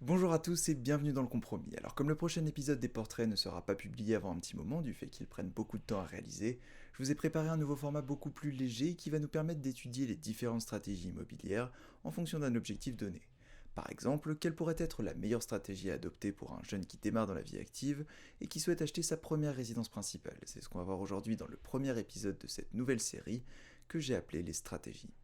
Bonjour à tous et bienvenue dans le compromis. Alors comme le prochain épisode des portraits ne sera pas publié avant un petit moment du fait qu'ils prennent beaucoup de temps à réaliser, je vous ai préparé un nouveau format beaucoup plus léger qui va nous permettre d'étudier les différentes stratégies immobilières en fonction d'un objectif donné. Par exemple, quelle pourrait être la meilleure stratégie à adopter pour un jeune qui démarre dans la vie active et qui souhaite acheter sa première résidence principale. C'est ce qu'on va voir aujourd'hui dans le premier épisode de cette nouvelle série que j'ai appelée les stratégies.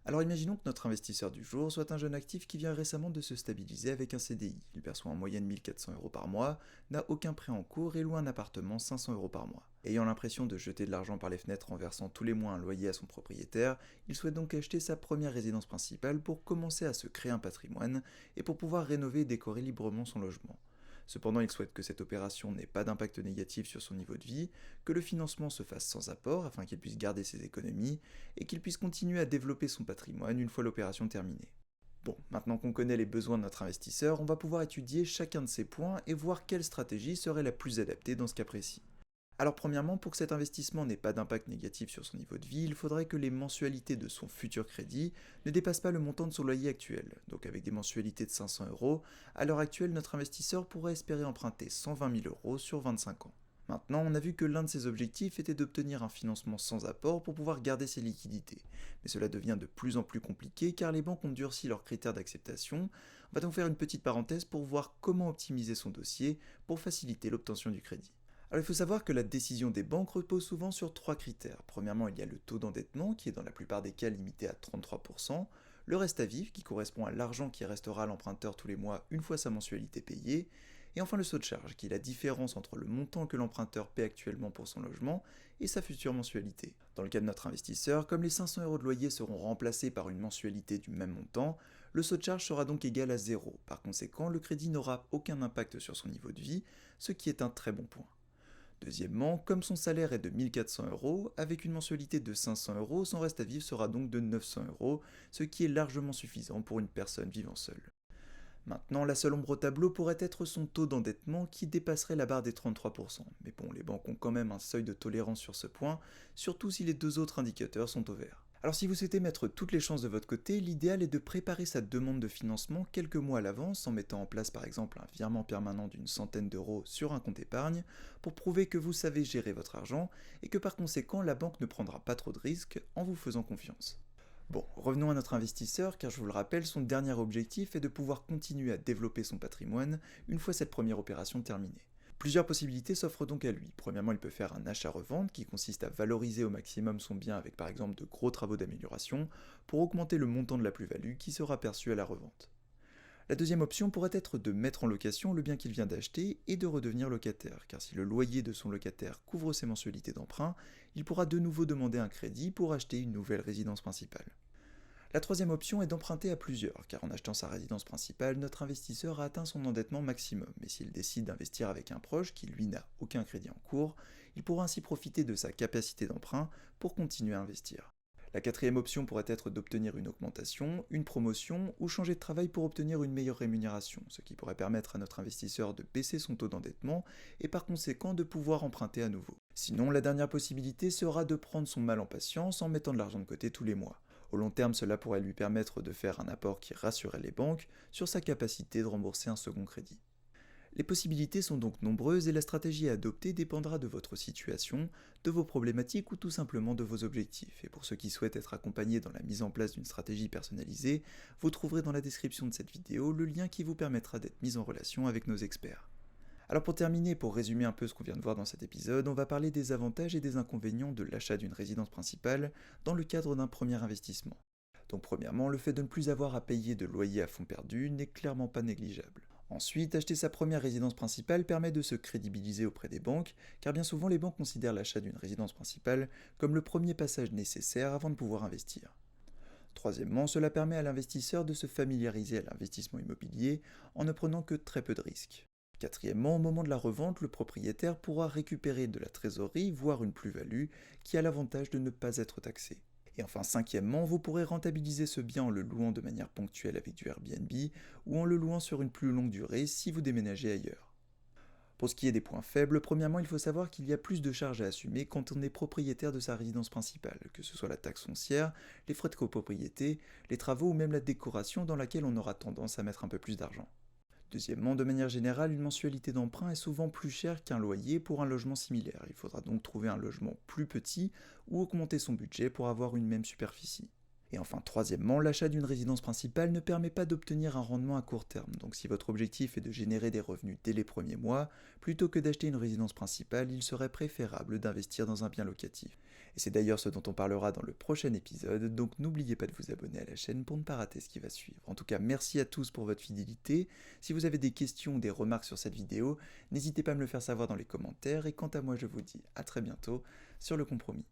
Alors imaginons que notre investisseur du jour soit un jeune actif qui vient récemment de se stabiliser avec un CDI. Il perçoit en moyenne 1 400 € par mois, n'a aucun prêt en cours et loue un appartement 500 € par mois. Ayant l'impression de jeter de l'argent par les fenêtres en versant tous les mois un loyer à son propriétaire, il souhaite donc acheter sa première résidence principale pour commencer à se créer un patrimoine et pour pouvoir rénover et décorer librement son logement. Cependant, il souhaite que cette opération n'ait pas d'impact négatif sur son niveau de vie, que le financement se fasse sans apport afin qu'il puisse garder ses économies et qu'il puisse continuer à développer son patrimoine une fois l'opération terminée. Bon, maintenant qu'on connaît les besoins de notre investisseur, on va pouvoir étudier chacun de ces points et voir quelle stratégie serait la plus adaptée dans ce cas précis. Alors premièrement, pour que cet investissement n'ait pas d'impact négatif sur son niveau de vie, il faudrait que les mensualités de son futur crédit ne dépassent pas le montant de son loyer actuel. Donc avec des mensualités de 500 €, à l'heure actuelle, notre investisseur pourrait espérer emprunter 120 000 € sur 25 ans. Maintenant, on a vu que l'un de ses objectifs était d'obtenir un financement sans apport pour pouvoir garder ses liquidités. Mais cela devient de plus en plus compliqué car les banques ont durci leurs critères d'acceptation. On va donc faire une petite parenthèse pour voir comment optimiser son dossier pour faciliter l'obtention du crédit. Alors il faut savoir que la décision des banques repose souvent sur trois critères. Premièrement, il y a le taux d'endettement qui est dans la plupart des cas limité à 33%, le reste à vivre qui correspond à l'argent qui restera à l'emprunteur tous les mois une fois sa mensualité payée, et enfin le saut de charge qui est la différence entre le montant que l'emprunteur paie actuellement pour son logement et sa future mensualité. Dans le cas de notre investisseur, comme les 500 € de loyer seront remplacés par une mensualité du même montant, le saut de charge sera donc égal à zéro. Par conséquent, le crédit n'aura aucun impact sur son niveau de vie, ce qui est un très bon point. Deuxièmement, comme son salaire est de 1 400 €, avec une mensualité de 500 €, son reste à vivre sera donc de 900 €, ce qui est largement suffisant pour une personne vivant seule. Maintenant, la seule ombre au tableau pourrait être son taux d'endettement qui dépasserait la barre des 33%. Mais bon, les banques ont quand même un seuil de tolérance sur ce point, surtout si les deux autres indicateurs sont au vert. Alors si vous souhaitez mettre toutes les chances de votre côté, l'idéal est de préparer sa demande de financement quelques mois à l'avance en mettant en place par exemple un virement permanent d'une centaine d'euros sur un compte épargne pour prouver que vous savez gérer votre argent et que par conséquent la banque ne prendra pas trop de risques en vous faisant confiance. Bon, revenons à notre investisseur, car je vous le rappelle, son dernier objectif est de pouvoir continuer à développer son patrimoine une fois cette première opération terminée. Plusieurs possibilités s'offrent donc à lui. Premièrement, il peut faire un achat-revente qui consiste à valoriser au maximum son bien avec par exemple de gros travaux d'amélioration pour augmenter le montant de la plus-value qui sera perçue à la revente. La deuxième option pourrait être de mettre en location le bien qu'il vient d'acheter et de redevenir locataire, car si le loyer de son locataire couvre ses mensualités d'emprunt, il pourra de nouveau demander un crédit pour acheter une nouvelle résidence principale. La troisième option est d'emprunter à plusieurs, car en achetant sa résidence principale, notre investisseur a atteint son endettement maximum, mais s'il décide d'investir avec un proche qui lui n'a aucun crédit en cours, il pourra ainsi profiter de sa capacité d'emprunt pour continuer à investir. La quatrième option pourrait être d'obtenir une augmentation, une promotion ou changer de travail pour obtenir une meilleure rémunération, ce qui pourrait permettre à notre investisseur de baisser son taux d'endettement et par conséquent de pouvoir emprunter à nouveau. Sinon, la dernière possibilité sera de prendre son mal en patience en mettant de l'argent de côté tous les mois. Au long terme, cela pourrait lui permettre de faire un apport qui rassurerait les banques sur sa capacité de rembourser un second crédit. Les possibilités sont donc nombreuses et la stratégie à adopter dépendra de votre situation, de vos problématiques ou tout simplement de vos objectifs. Et pour ceux qui souhaitent être accompagnés dans la mise en place d'une stratégie personnalisée, vous trouverez dans la description de cette vidéo le lien qui vous permettra d'être mis en relation avec nos experts. Alors pour terminer, pour résumer un peu ce qu'on vient de voir dans cet épisode, on va parler des avantages et des inconvénients de l'achat d'une résidence principale dans le cadre d'un premier investissement. Donc premièrement, le fait de ne plus avoir à payer de loyer à fonds perdu n'est clairement pas négligeable. Ensuite, acheter sa première résidence principale permet de se crédibiliser auprès des banques, car bien souvent les banques considèrent l'achat d'une résidence principale comme le premier passage nécessaire avant de pouvoir investir. Troisièmement, cela permet à l'investisseur de se familiariser à l'investissement immobilier en ne prenant que très peu de risques. Quatrièmement, au moment de la revente, le propriétaire pourra récupérer de la trésorerie, voire une plus-value, qui a l'avantage de ne pas être taxé. Et enfin, cinquièmement, vous pourrez rentabiliser ce bien en le louant de manière ponctuelle avec du Airbnb ou en le louant sur une plus longue durée si vous déménagez ailleurs. Pour ce qui est des points faibles, premièrement, il faut savoir qu'il y a plus de charges à assumer quand on est propriétaire de sa résidence principale, que ce soit la taxe foncière, les frais de copropriété, les travaux ou même la décoration dans laquelle on aura tendance à mettre un peu plus d'argent. Deuxièmement, de manière générale, une mensualité d'emprunt est souvent plus chère qu'un loyer pour un logement similaire. Il faudra donc trouver un logement plus petit ou augmenter son budget pour avoir une même superficie. Et enfin, troisièmement, l'achat d'une résidence principale ne permet pas d'obtenir un rendement à court terme. Donc si votre objectif est de générer des revenus dès les premiers mois, plutôt que d'acheter une résidence principale, il serait préférable d'investir dans un bien locatif. Et c'est d'ailleurs ce dont on parlera dans le prochain épisode, donc n'oubliez pas de vous abonner à la chaîne pour ne pas rater ce qui va suivre. En tout cas, merci à tous pour votre fidélité. Si vous avez des questions ou des remarques sur cette vidéo, n'hésitez pas à me le faire savoir dans les commentaires. Et quant à moi, je vous dis à très bientôt sur Le Compromis.